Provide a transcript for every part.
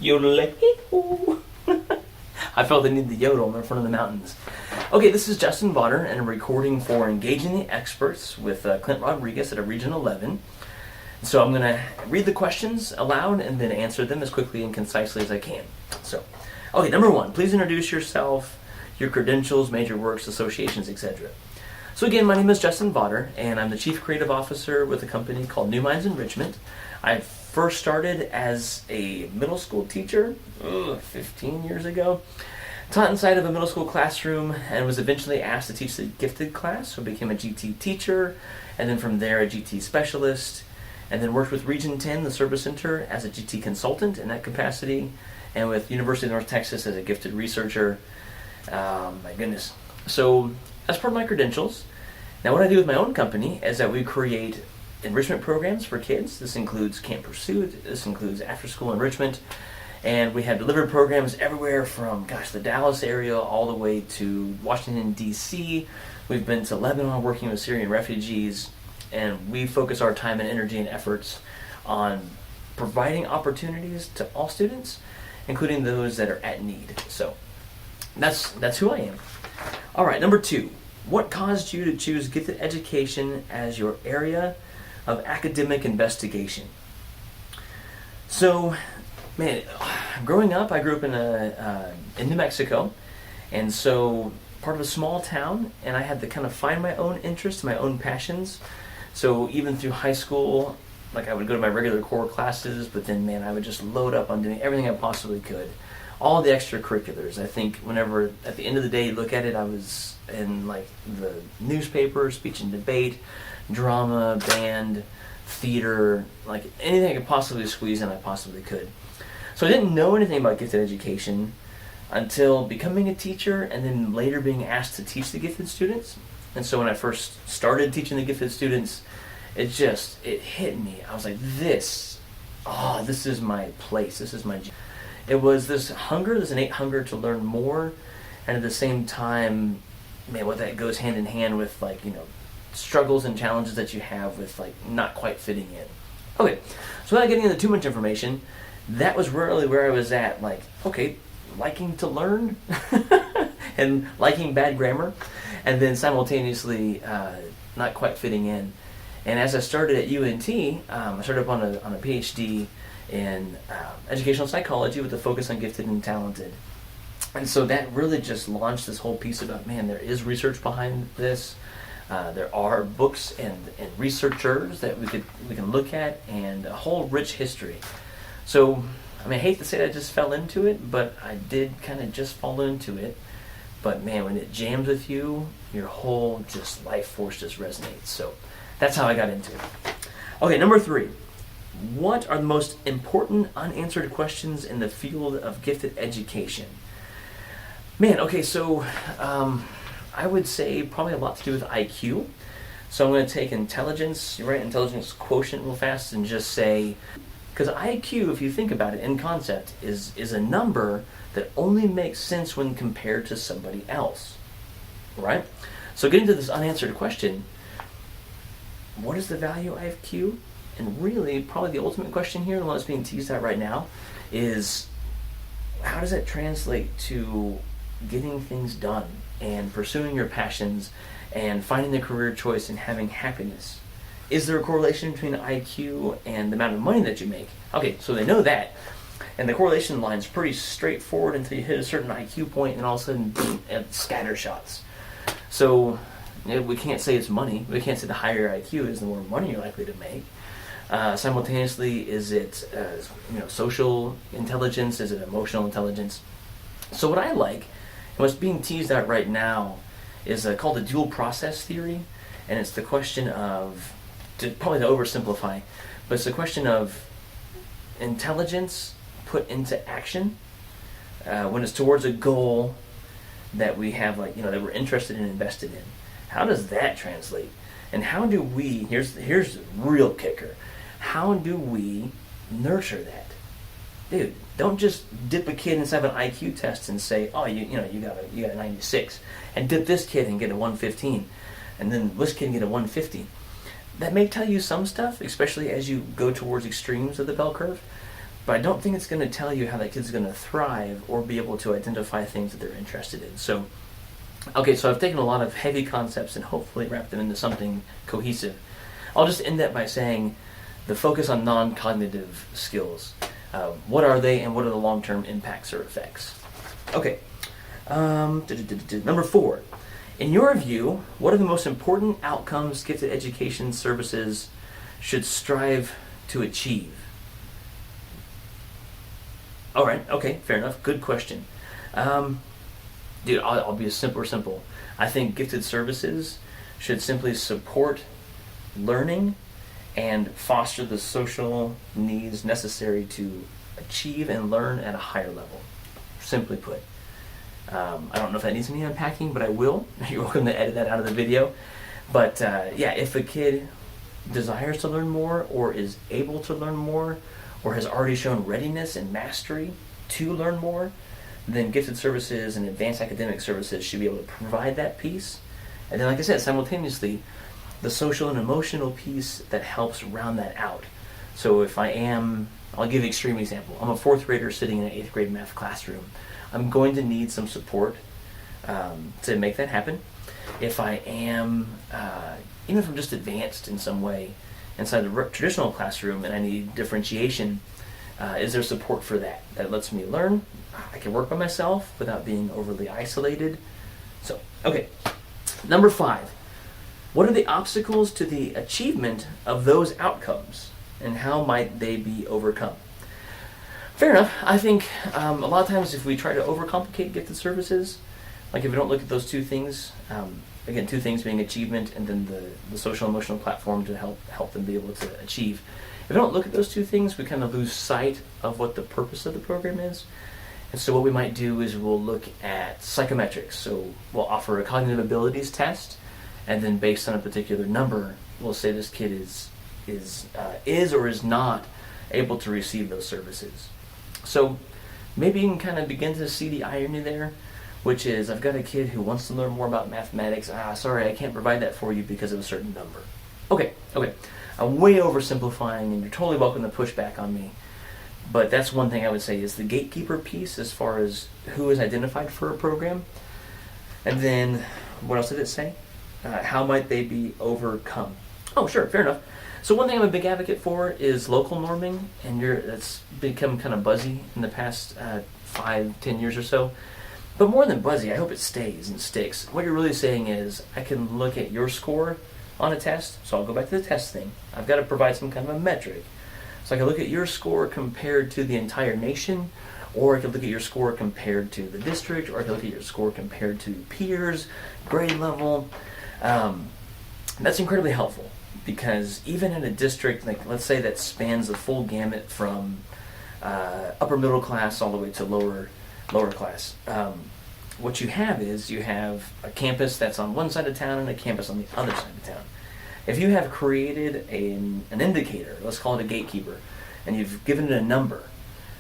Yodel-hee-hoo. I felt the need to yodel in front of the mountains. Okay, this is Justin Vawter, and I'm recording for Engaging the Experts with Clint Rodriguez at a Region 11. So I'm going to read the questions aloud and then answer them as quickly and concisely as I can. So, okay, number one, please introduce yourself, your credentials, major works, associations, etc. So again, my name is Justin Vawter, and I'm the Chief Creative Officer with a company called NuMinds Enrichment. I first started as a middle school teacher 15 years ago. Taught inside of a middle school classroom and was eventually asked to teach the gifted class, so I became a GT teacher, and then from there a GT specialist, and then worked with Region 10, the service center, as a GT consultant in that capacity, and with University of North Texas as a gifted researcher. My goodness. So that's part of my credentials. Now what I do with my own company is that we create enrichment programs for kids. This includes Camp Pursuit, this includes after school enrichment, and we have delivered programs everywhere from, the Dallas area all the way to Washington, D.C. We've been to Lebanon working with Syrian refugees, and we focus our time and energy and efforts on providing opportunities to all students, including those that are at need. So that's who I am. All right, number two, what caused you to choose gifted education as your area of academic investigation? So, man, growing up, I grew up in New Mexico, and so part of a small town, and I had to kind of find my own interests, my own passions. So even through high school, I would go to my regular core classes, but then, man, I would just load up on doing everything I possibly could. All the extracurriculars. I think whenever, at the end of the day, you look at it, I was in the newspaper, speech and debate, drama, band, theater, anything I could possibly squeeze in, I possibly could. So I didn't know anything about gifted education until becoming a teacher and then later being asked to teach the gifted students. And so when I first started teaching the gifted students, it hit me. I was like, this is my place. This is my... It was this innate hunger to learn more, and at the same time, man, what that goes hand in hand with struggles and challenges that you have with not quite fitting in. Okay, so without getting into too much information, that was really where I was at, liking to learn and liking bad grammar, and then simultaneously not quite fitting in. And as I started at UNT, I started up on a PhD in educational psychology with a focus on gifted and talented. And so that really just launched this whole piece about, man, there is research behind this. There are books and researchers that we can look at, and a whole rich history. So, I hate to say that I just fell into it, but I did kind of just fall into it. But man, when it jams with you, your whole life force just resonates. So that's how I got into it. Okay, number three. What are the most important unanswered questions in the field of gifted education? Man, okay, so I would say probably a lot to do with IQ. So I'm going to take intelligence quotient real fast and just say, because IQ, if you think about it in concept, is a number that only makes sense when compared to somebody else, right? So getting to this unanswered question, what is the value of IQ? And really, probably the ultimate question here, the one that's being teased out right now, is how does that translate to getting things done and pursuing your passions and finding the career choice and having happiness? Is there a correlation between IQ and the amount of money that you make? Okay, so they know that. And the correlation line is pretty straightforward until you hit a certain IQ point, and all of a sudden, boom, it scatter shots. So we can't say it's money. We can't say the higher IQ is, the more money you're likely to make. Simultaneously, is it social intelligence? Is it emotional intelligence? So what I like, and what's being teased out right now, is called the dual process theory, and it's the question of, probably to oversimplify, but it's the question of intelligence put into action when it's towards a goal that we have, that we're interested in and invested in. How does that translate? And how do we, here's the real kicker, how do we nurture that? Dude, don't just dip a kid inside of an IQ test and say, oh, you got a 96, and dip this kid and get a 115, and then this kid and get a 150. That may tell you some stuff, especially as you go towards extremes of the bell curve, but I don't think it's going to tell you how that kid's going to thrive or be able to identify things that they're interested in. So, okay, so I've taken a lot of heavy concepts and hopefully wrapped them into something cohesive. I'll just end that by saying the focus on non-cognitive skills. What are they and what are the long-term impacts or effects? Okay, number 4. In your view, what are the most important outcomes gifted education services should strive to achieve? All right, okay, fair enough. Good question. Dude, I'll be super simple. I think gifted services should simply support learning and foster the social needs necessary to achieve and learn at a higher level, simply put. I don't know if that needs any unpacking, but I will. You're welcome to edit that out of the video. But yeah, if a kid desires to learn more or is able to learn more or has already shown readiness and mastery to learn more, then gifted services and advanced academic services should be able to provide that piece. And then, like I said, simultaneously, the social and emotional piece that helps round that out. So if I'll give you an extreme example. I'm a 4th grader sitting in an 8th grade math classroom. I'm going to need some support to make that happen. If I am, even if I'm just advanced in some way inside the traditional classroom and I need differentiation, is there support for that? That lets me learn. I can work by myself without being overly isolated. So, okay. Number 5. What are the obstacles to the achievement of those outcomes, and how might they be overcome? Fair enough. I think a lot of times if we try to overcomplicate gifted services, like if we don't look at those two things, again, 2 things being achievement and then the social emotional platform to help them be able to achieve. If we don't look at those 2 things, we kind of lose sight of what the purpose of the program is. And so what we might do is we'll look at psychometrics. So we'll offer a cognitive abilities test, and then based on a particular number, we'll say this kid is or is not able to receive those services. So maybe you can kind of begin to see the irony there, which is I've got a kid who wants to learn more about mathematics. Sorry, I can't provide that for you because of a certain number. Okay. I'm way oversimplifying, and you're totally welcome to push back on me. But that's one thing I would say is the gatekeeper piece as far as who is identified for a program. And then, what else did it say? How might they be overcome? Oh, sure, fair enough. So one thing I'm a big advocate for is local norming, and that's become kind of buzzy in the past 5-10 years or so. But more than buzzy, I hope it stays and sticks. What you're really saying is I can look at your score on a test, so I'll go back to the test thing. I've got to provide some kind of a metric. So I can look at your score compared to the entire nation, or I can look at your score compared to the district, or I can look at your score compared to peers, grade level. That's incredibly helpful, because even in a district, like let's say that spans the full gamut from upper middle class all the way to lower class, what you have is you have a campus that's on one side of town and a campus on the other side of town. If you have created an indicator, let's call it a gatekeeper, and you've given it a number,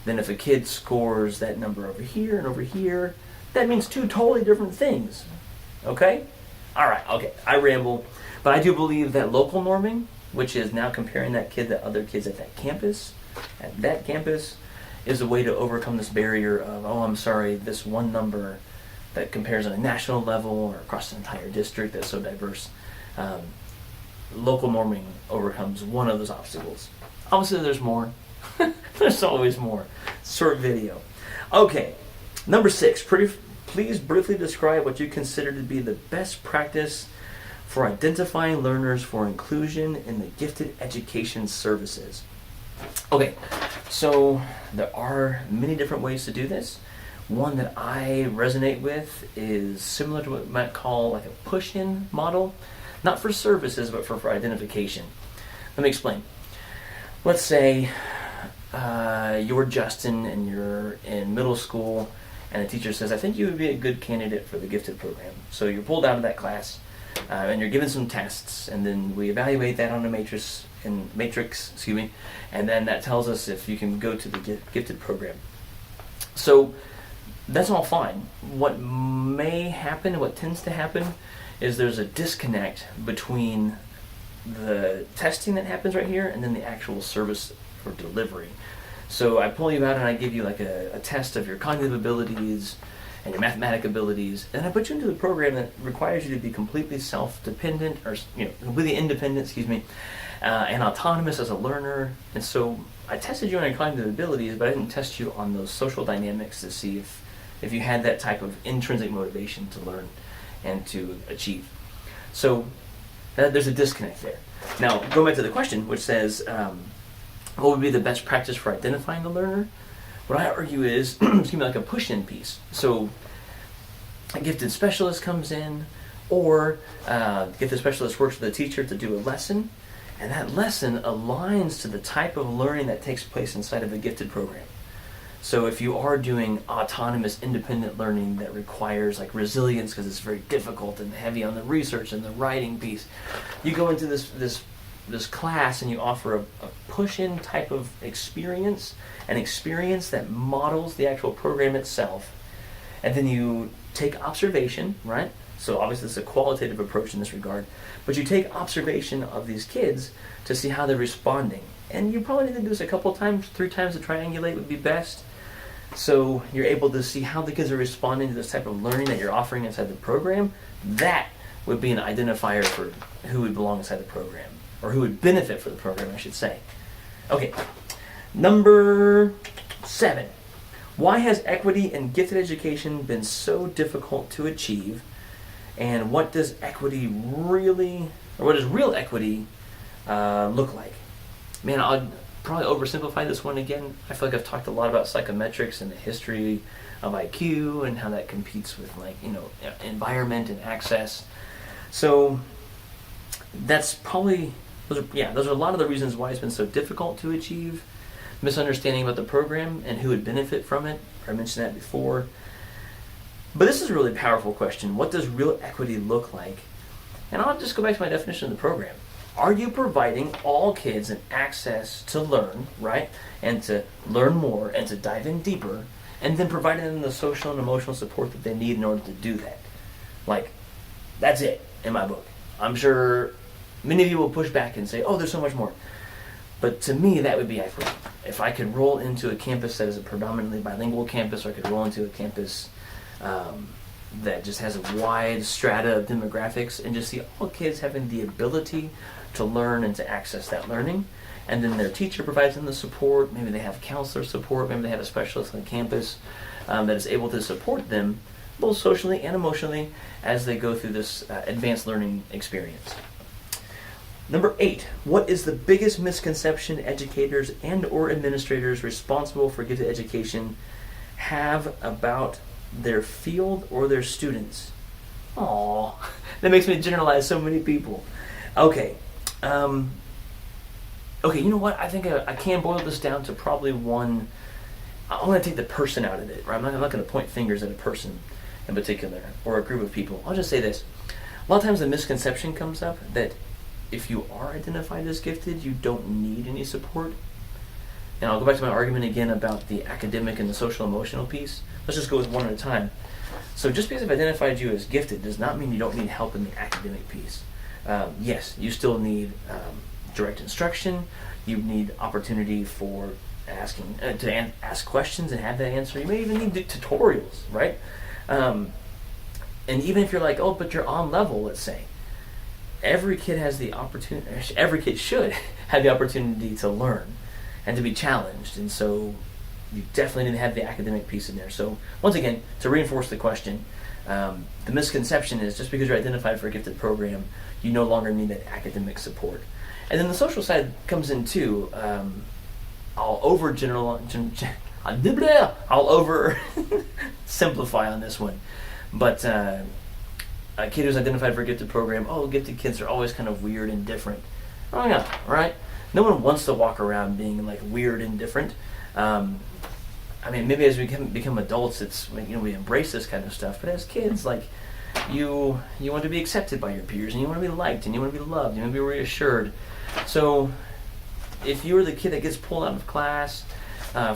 then if a kid scores that number over here and over here, that means 2 totally different things. Okay? All right, okay, I ramble. But I do believe that local norming, which is now comparing that kid to other kids at that campus, is a way to overcome this barrier of, I'm sorry, this one number that compares on a national level or across the entire district that's so diverse. Local norming overcomes one of those obstacles. Obviously, there's more. There's always more. Short video. Okay, number 6. Please briefly describe what you consider to be the best practice for identifying learners for inclusion in the gifted education services. Okay, so there are many different ways to do this. One that I resonate with is similar to what we might call like a push-in model. Not for services, but for identification. Let me explain. Let's say you're Justin and you're in middle school and the teacher says, I think you would be a good candidate for the gifted program. So you're pulled out of that class and you're given some tests, and then we evaluate that on a matrix, and then that tells us if you can go to the gifted program. So that's all fine. What may happen, what tends to happen, is there's a disconnect between the testing that happens right here and then the actual service or delivery. So I pull you out and I give you like a test of your cognitive abilities and your mathematic abilities, and I put you into a program that requires you to be completely self-dependent, or completely independent, and autonomous as a learner. And so I tested you on your cognitive abilities, but I didn't test you on those social dynamics to see if you had that type of intrinsic motivation to learn and to achieve. So there's a disconnect there. Now, going back to the question, which says, what would be the best practice for identifying the learner? What I argue is, like a push-in piece. So a gifted specialist comes in, or gifted specialist works with a teacher to do a lesson, and that lesson aligns to the type of learning that takes place inside of a gifted program. So if you are doing autonomous, independent learning that requires like resilience because it's very difficult and heavy on the research and the writing piece, you go into this class and you offer a push-in type of experience, an experience that models the actual program itself, and then you take observation, right? So obviously this is a qualitative approach in this regard, but you take observation of these kids to see how they're responding. And you probably need to do this a couple times, 3 times to triangulate would be best. So you're able to see how the kids are responding to this type of learning that you're offering inside the program. That would be an identifier for who would belong inside the program, or who would benefit for the program, I should say. Okay, number 7. Why has equity in gifted education been so difficult to achieve? And what does real equity look like? Man, I'll probably oversimplify this one again. I feel like I've talked a lot about psychometrics and the history of IQ and how that competes with environment and access. So that's probably, those are a lot of the reasons why it's been so difficult to achieve. Misunderstanding about the program and who would benefit from it. I mentioned that before. But this is a really powerful question. What does real equity look like? And I'll just go back to my definition of the program. Are you providing all kids an access to learn, right? And to learn more and to dive in deeper, and then providing them the social and emotional support that they need in order to do that? Like, that's it in my book. I'm sure many of you will push back and say, oh, there's so much more. But to me, that would be equity. If I could roll into a campus that is a predominantly bilingual campus, or I could roll into a campus that just has a wide strata of demographics, and just see all kids having the ability to learn and to access that learning, and then their teacher provides them the support. Maybe they have counselor support, maybe they have a specialist on the campus that is able to support them both socially and emotionally as they go through this advanced learning experience. Number 8, what is the biggest misconception educators and or administrators responsible for gifted education have about their field or their students? Aww, that makes me generalize so many people. Okay, you know what? I think I can boil this down to probably one. I'm going to take the person out of it, right? I'm not going to point fingers at a person in particular or a group of people. I'll just say this. A lot of times the misconception comes up that if you are identified as gifted, you don't need any support. And I'll go back to my argument again about the academic and the social emotional piece. Let's just go with one at a time. So just because I've identified you as gifted does not mean you don't need help in the academic piece. Yes, you still need direct instruction. You need opportunity for asking to ask questions and have that answer. You may even need tutorials, right? And even if you're like, oh, but you're on level, let's say, every kid has the opportunity. Every kid should have the opportunity to learn and to be challenged, and so you definitely need to have the academic piece in there. So once again, to reinforce the question, the misconception is just because you're identified for a gifted program, you no longer need that academic support. And then the social side comes in too. I'll over simplify on this one, but a kid who's identified for a gifted program, oh, gifted kids are always kind of weird and different. Oh yeah, right? No one wants to walk around being like weird and different. I mean, maybe as we become adults, it's we embrace this kind of stuff. But as kids, like you want to be accepted by your peers, and you want to be liked, and you want to be loved, you want to be reassured. So if you're the kid that gets pulled out of class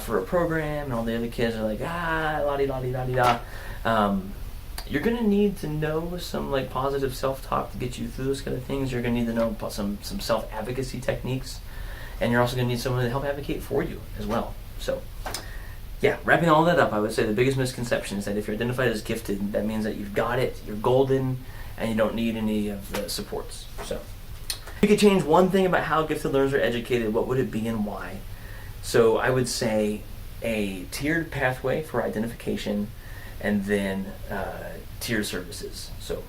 for a program, and all the other kids are like la-di-da-di-da-di-da, you're going to need to know some like positive self-talk to get you through those kind of things. You're going to need to know some self-advocacy techniques, and you're also going to need someone to help advocate for you as well. So yeah, wrapping all that up, I would say the biggest misconception is that if you're identified as gifted, that means that you've got it, you're golden, and you don't need any of the supports. So if you could change one thing about how gifted learners are educated, what would it be and why? So I would say a tiered pathway for identification, and then tiered services. So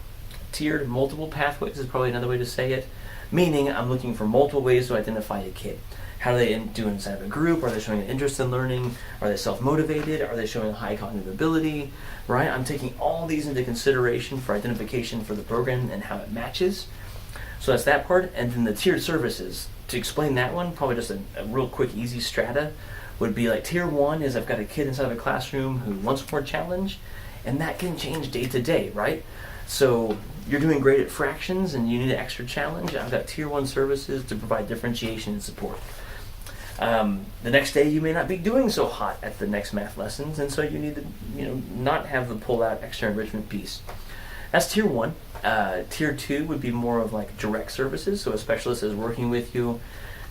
tiered multiple pathways is probably another way to say it, meaning I'm looking for multiple ways to identify a kid. How do they do inside of a group? Are they showing an interest in learning? Are they self-motivated? Are they showing a high cognitive ability? Right? I'm taking all these into consideration for identification for the program and how it matches. So that's that part. And then the tiered services. To explain that one, probably just a real quick, easy strata would be like tier 1 is I've got a kid inside of a classroom who wants more challenge, and that can change day to day, right? So you're doing great at fractions and you need an extra challenge. I've got tier 1 services to provide differentiation and support. The next day you may not be doing so hot at the next math lessons, and so you need to not have the pull out extra enrichment piece. That's tier 1. Tier 2 would be more of like direct services, so a specialist is working with you.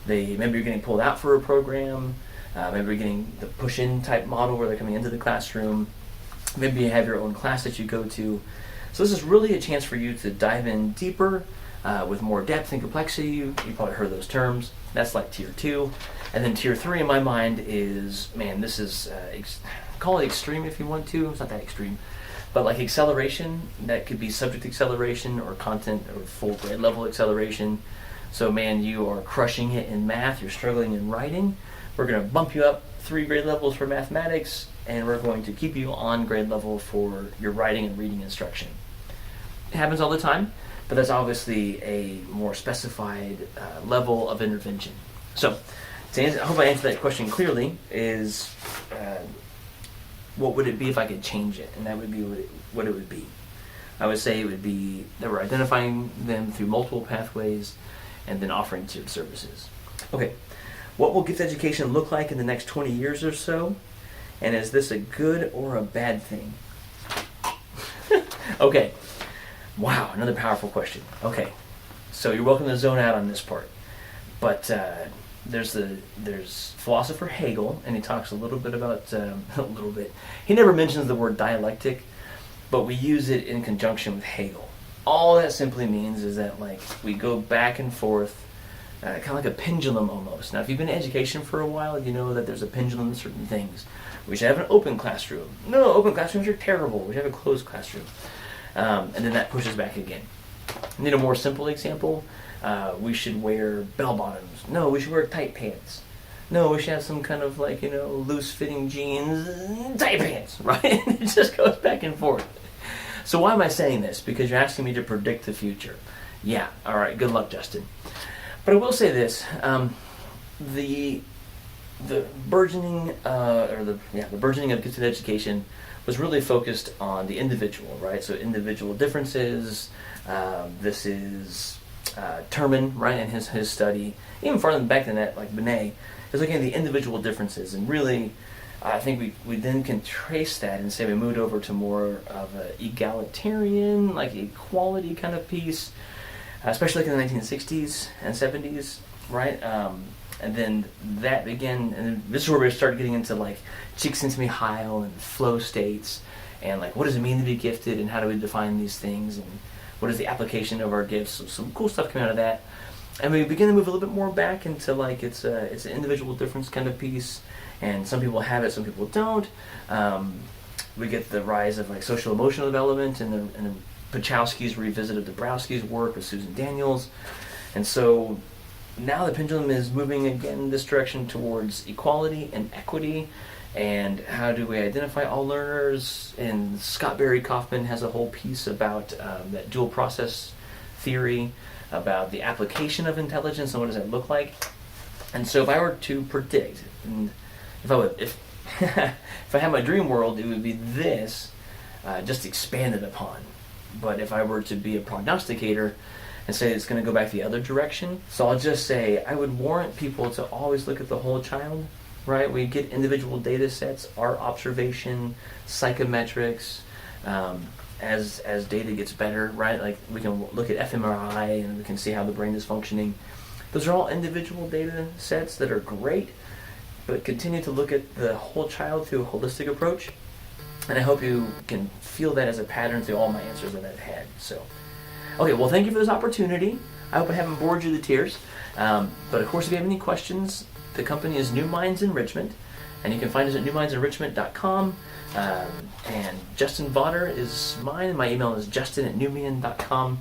Maybe you're getting pulled out for a program, maybe you're getting the push-in type model where they're coming into the classroom, maybe you have your own class that you go to. So this is really a chance for you to dive in deeper with more depth and complexity. You probably heard those terms. That's like tier 2. And then tier 3 in my mind is, this is, call it extreme if you want to. It's not that extreme. But like acceleration, that could be subject acceleration or content or full grade level acceleration. So you are crushing it in math, you're struggling in writing. We're going to bump you up 3 grade levels for mathematics, and we're going to keep you on grade level for your writing and reading instruction. It happens all the time, but that's obviously a more specified level of intervention. So I hope I answered that question clearly, is what would it be if I could change it? And that would be what it would be. I would say it would be that we're identifying them through multiple pathways and then offering tiered services. Okay, what will gifted education look like in the next 20 years or so? And is this a good or a bad thing? Okay, wow, another powerful question. Okay, so you're welcome to zone out on this part. But there's philosopher Hegel, and he talks a little bit about, he never mentions the word dialectic, but we use it in conjunction with Hegel. All that simply means is that we go back and forth, kind of like a pendulum almost. Now, if you've been in education for a while, you know that there's a pendulum in certain things. We should have an open classroom. No, open classrooms are terrible. We should have a closed classroom. And then that pushes back again. Need a more simple example? We should wear bell bottoms. No, we should wear tight pants. No, we should have some kind of loose-fitting jeans, tight pants, right? It just goes back and forth. So why am I saying this? Because you're asking me to predict the future. Yeah, all right, good luck, Justin. But I will say this: the burgeoning the burgeoning of gifted education was really focused on the individual, right? So individual differences. This is Terman, right, in his study, even farther back than that, like Binet, is looking at the individual differences, and really, I think we then can trace that and say we moved over to more of an egalitarian, equality kind of piece, especially in the 1960s and 70s, right? And then that began, and this is where we started getting into Csikszentmihalyi and flow states, and what does it mean to be gifted, and how do we define these things, and what is the application of our gifts? So some cool stuff came out of that. And we begin to move a little bit more back into it's an individual difference kind of piece, and some people have it, some people don't. We get the rise of social emotional development and the Pachowski's revisit of Dabrowski's work with Susan Daniels. And so now the pendulum is moving again in this direction towards equality and equity. And how do we identify all learners? And Scott Barry Kaufman has a whole piece about that dual process theory, about the application of intelligence and what does that look like. And so if I were to predict, and if I had my dream world, it would be this, just expanded upon. But if I were to be a prognosticator and say it's going to go back the other direction, so I'll just say I would warrant people to always look at the whole child. Right, we get individual data sets, our observation, psychometrics, as data gets better, right? We can look at fMRI and we can see how the brain is functioning. Those are all individual data sets that are great. but continue to look at the whole child through a holistic approach. And I hope you can feel that as a pattern through all my answers that I've had. So, okay, well, thank you for this opportunity. I hope I haven't bored you to tears. But of course, if you have any questions, the company is NuMinds Enrichment, and you can find us at NuMindsEnrichment.com. And Justin Vawter is mine. My email is justin@numian.com.